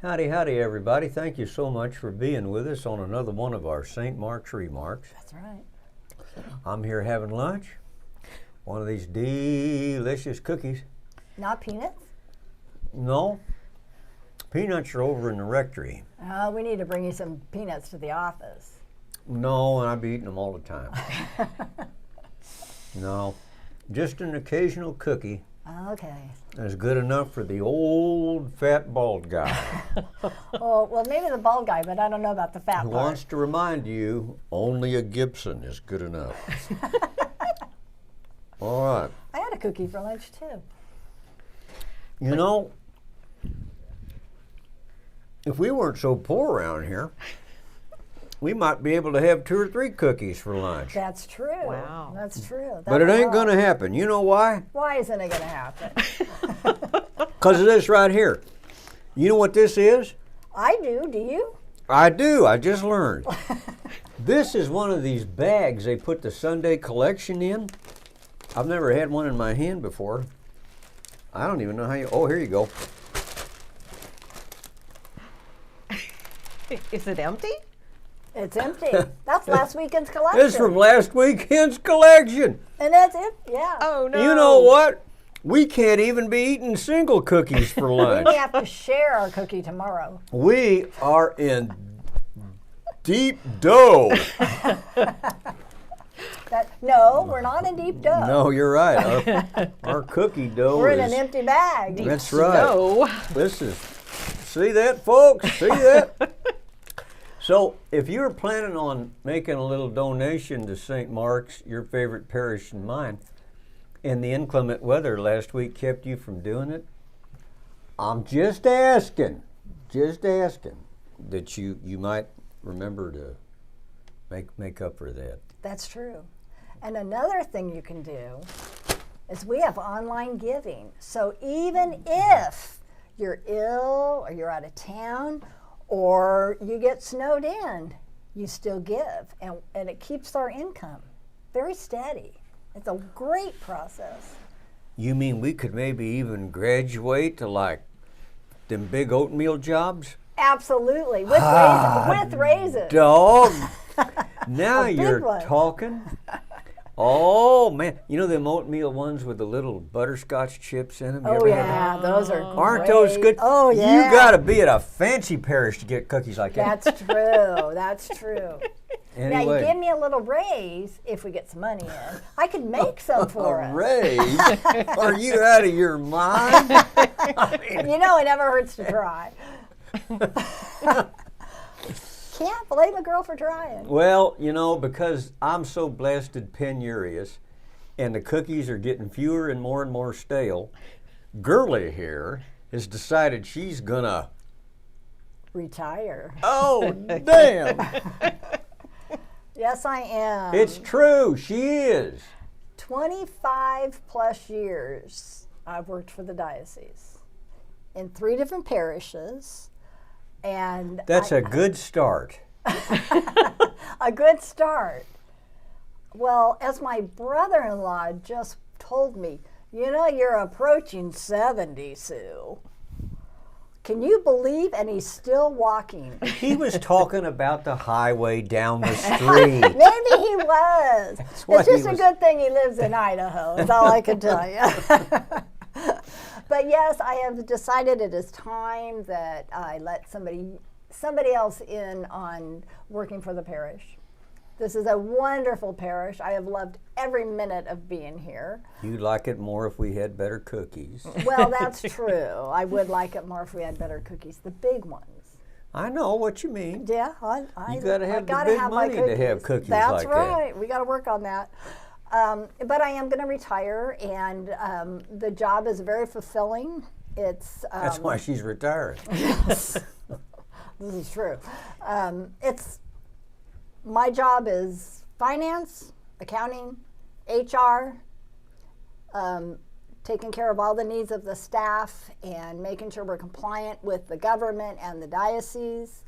Howdy, howdy, everybody. Thank you so much for being with us on another one of our St. Mark's ReMarks. That's right. I'm here having lunch. One of these delicious cookies. Not peanuts? No, peanuts are over in the rectory. We need to bring you some peanuts to the office. No, and I'd be eating them all the time. No, just an occasional cookie Okay. is good enough for the old fat bald guy Oh, well, maybe the bald guy, but I don't know about the fat who part. wants to remind you only a Gibson is good enough. All right. I had a cookie for lunch, too. You know, if we weren't so poor around here, we might be able to have 2 or 3 cookies for lunch. That's true. Wow. That's true. But it That's ain't right. going to happen. You know why? Why isn't it going to happen? Because of this right here. You know what this is? I do. Do you? I do. I just learned. This is one of these bags they put the Sunday collection in. I've never had one in my hand before. I don't even know how you... Oh, here you go. Is it empty? It's empty. That's last weekend's collection. This is from last weekend's collection. And that's it. Yeah. Oh no. You know what? We can't even be eating single cookies for lunch. We have to share our cookie tomorrow. We are in deep dough. No, we're not in deep dough. No, you're right. Our cookie dough We're in is... an empty bag. That's right. No. This is... See that, folks? See that? So, if you're planning on making a little donation to St. Mark's, your favorite parish and mine, and the inclement weather last week kept you from doing it, I'm just asking that you might remember to make up for that. That's true. And another thing you can do is we have online giving. So even if you're ill or you're out of town or you get snowed in, you still give. And it keeps our income very steady. It's a great process. You mean we could maybe even graduate to like them big oatmeal jobs? Absolutely. With raises. Dog. Now A big you're one. talking. Oh man, you know them oatmeal ones with the little butterscotch chips in them? You Oh ever had that? yeah, those are Aren't great. those good? Oh yeah. You gotta be at a fancy parish to get cookies like that. That's true. That's true. Now you Anyway, give me a little raise if we get some money in. I could make some for a us. raise? Are you out of your mind? You know, it never hurts to try. Can't blame a girl for trying. Well, you know, because I'm so blasted penurious and the cookies are getting fewer and more stale, Girlie here has decided she's gonna... Retire. Oh, damn! Yes, I am. It's true, she is. 25 plus years I've worked for the diocese in 3 different parishes. And That's a good start. a good start. Well, as my brother-in-law just told me, you know, you're approaching 70, Sue. Can you believe? And he's still walking. He was talking about the highway down the street. Maybe he was. what It's just he a was- good thing he lives in Idaho, is all I can tell you. But yes, I have decided it is time that I let somebody else in on working for the parish. This is a wonderful parish. I have loved every minute of being here. You'd like it more if we had better cookies. Well, that's true. I would like it more if we had better cookies, the big ones. I know what you mean. Yeah, You gotta have the gotta big have my money to have cookies That's like that. right. We got to work on that. But I am going to retire, and the job is very fulfilling. It's That's why she's retiring. This is true. My job is finance, accounting, HR, taking care of all the needs of the staff and making sure we're compliant with the government and the diocese,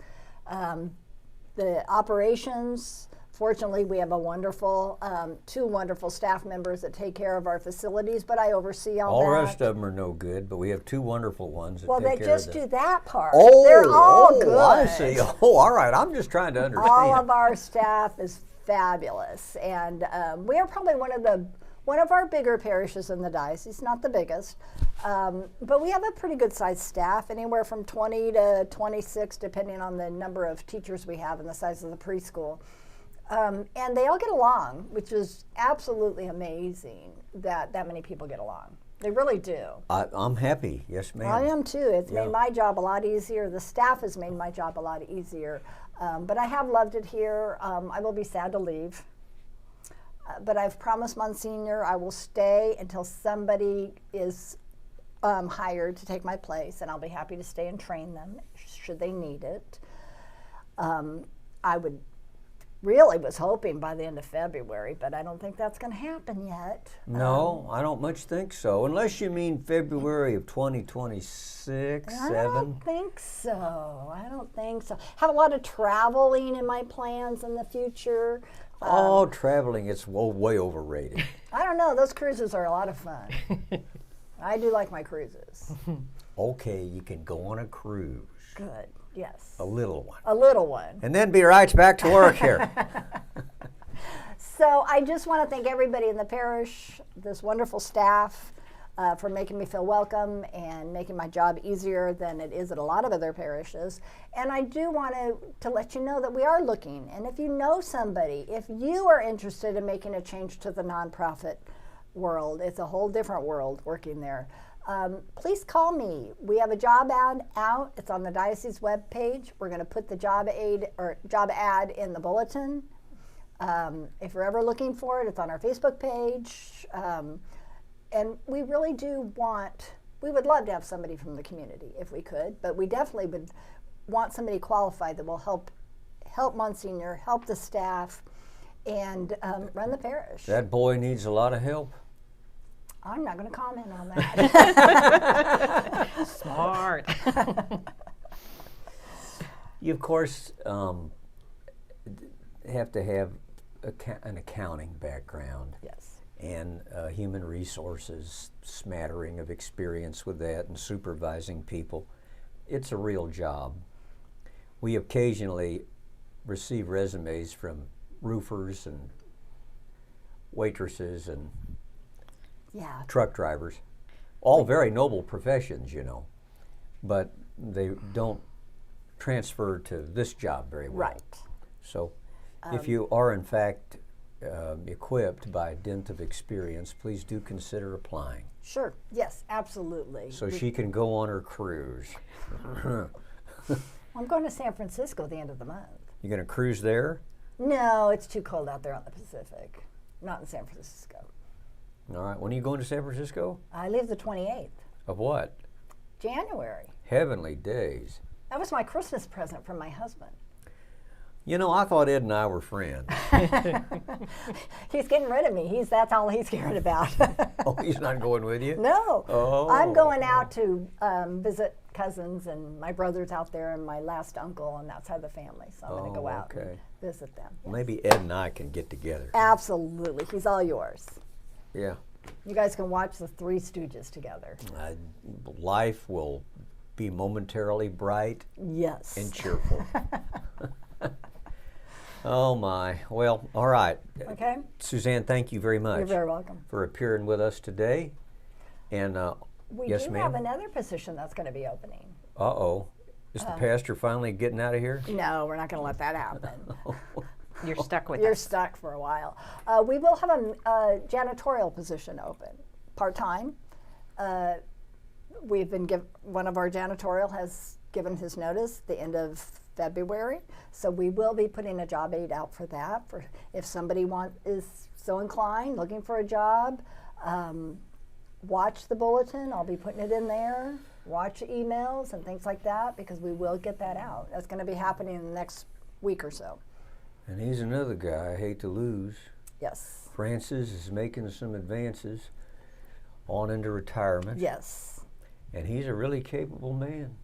the operations Fortunately, we have a wonderful, two wonderful staff members that take care of our facilities, but I oversee all All that. the rest of them are no good, but we have two wonderful ones that Well, take they care of just them. do that part. Oh, They're all good. I see. Oh, all right. I'm just trying to understand. All of our staff is fabulous, and we are probably one of our bigger parishes in the diocese, not the biggest, but we have a pretty good sized staff, anywhere from 20 to 26, depending on the number of teachers we have and the size of the preschool. And they all get along, which is absolutely amazing that many people get along. They really do. I'm happy. Yes, ma'am. I am too. It's Yeah. made my job a lot easier. The staff has made my job a lot easier. But I have loved it here. I will be sad to leave. But I've promised Monsignor I will stay until somebody is hired to take my place, and I'll be happy to stay and train them should they need it. I really was hoping by the end of February, but I don't think that's going to happen yet. No, I don't much think so. Unless you mean February of 2026, I 7. don't think so. I don't think so. Have a lot of traveling in my plans in the future. Oh, traveling, it's way overrated. I don't know. Those cruises are a lot of fun. I do like my cruises. Okay, you can go on a cruise. Good. Yes. A little one. A little one. And then be right back to work here. So I just want to thank everybody in the parish, this wonderful staff, for making me feel welcome and making my job easier than it is at a lot of other parishes. And I do want to let you know that we are looking. And if you know somebody, if you are interested in making a change to the nonprofit world, it's a whole different world working there. Please call me. We have a job ad out. It's on the diocese webpage. We're going to put the job ad in the bulletin. If you're ever looking for it, it's on our Facebook page. And we really we would love to have somebody from the community if we could, but we definitely would want somebody qualified that will help Monsignor, help the staff, and run the parish. That boy needs a lot of help. I'm not going to comment on that. Smart. You, of course, have to have an accounting background. Yes. And human resources, smattering of experience with that, and supervising people. It's a real job. We occasionally receive resumes from roofers and waitresses and Yeah. truck drivers, all very noble professions, you know, but they don't transfer to this job very well. Right. So if you are in fact equipped by dint of experience, please do consider applying Sure. Yes, absolutely. so she can go on her cruise. I'm going to San Francisco at the end of the month. You gonna cruise there? No, it's too cold out there on the Pacific. Not in San Francisco. All right, when are you going to San Francisco? I leave the 28th, Of what? January. Heavenly days. That was my Christmas present from my husband. You know, I thought Ed and I were friends. He's getting rid of me. That's all he's caring about. Oh, he's not going with you? No. Oh. I'm going out to visit cousins, and my brother's out there, and my last uncle on that side of the family. So I'm going to go out and visit them. Yes. Maybe Ed and I can get together. Absolutely. He's all yours. Yeah. You guys can watch the Three Stooges together. Life will be momentarily bright Yes. and cheerful. Oh my. Well, all right. Okay. Suzanne, thank you very much You're very welcome. for appearing with us today. And We yes, do ma'am. have another position that's going to be opening. Uh-oh. Is the pastor finally getting out of here? No, we're not going to let that happen. You're stuck with You're us. stuck for a while. We will have a janitorial position open, part-time. We've been one of our janitorial has given his notice the end of February, so we will be putting a job aid out for that. For if somebody is so inclined, looking for a job, watch the bulletin. I'll be putting it in there. Watch emails and things like that, because we will get that out. That's going to be happening in the next week or so. And he's another guy I hate to lose. Yes. Francis is making some advances on into retirement. Yes. And he's a really capable man.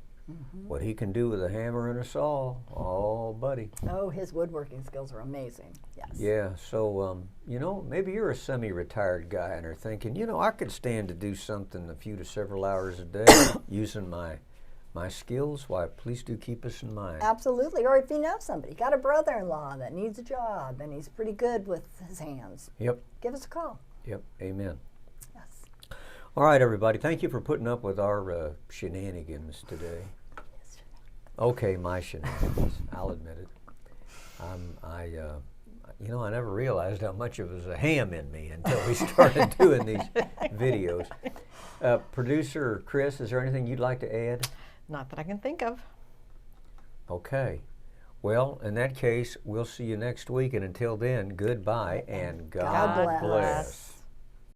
What he can do with a hammer and a saw, oh, buddy. Oh, his woodworking skills are amazing. Yes. Yeah, so, you know, maybe you're a semi-retired guy and are thinking, you know, I could stand to do something a few to several hours a day using my skills. Why, please do keep us in mind. Absolutely. Or if you know somebody, got a brother-in-law that needs a job and he's pretty good with his hands, Yep, give us a call. yep, amen. Yes. All right, everybody, thank you for putting up with our shenanigans today. Okay, my shenanigans, I'll admit it. You know, I never realized how much it was a ham in me until we started doing these videos. Producer Chris, is there anything you'd like to add? Not that I can think of. Okay. Well, in that case, we'll see you next week, and until then, goodbye and God God bless. bless.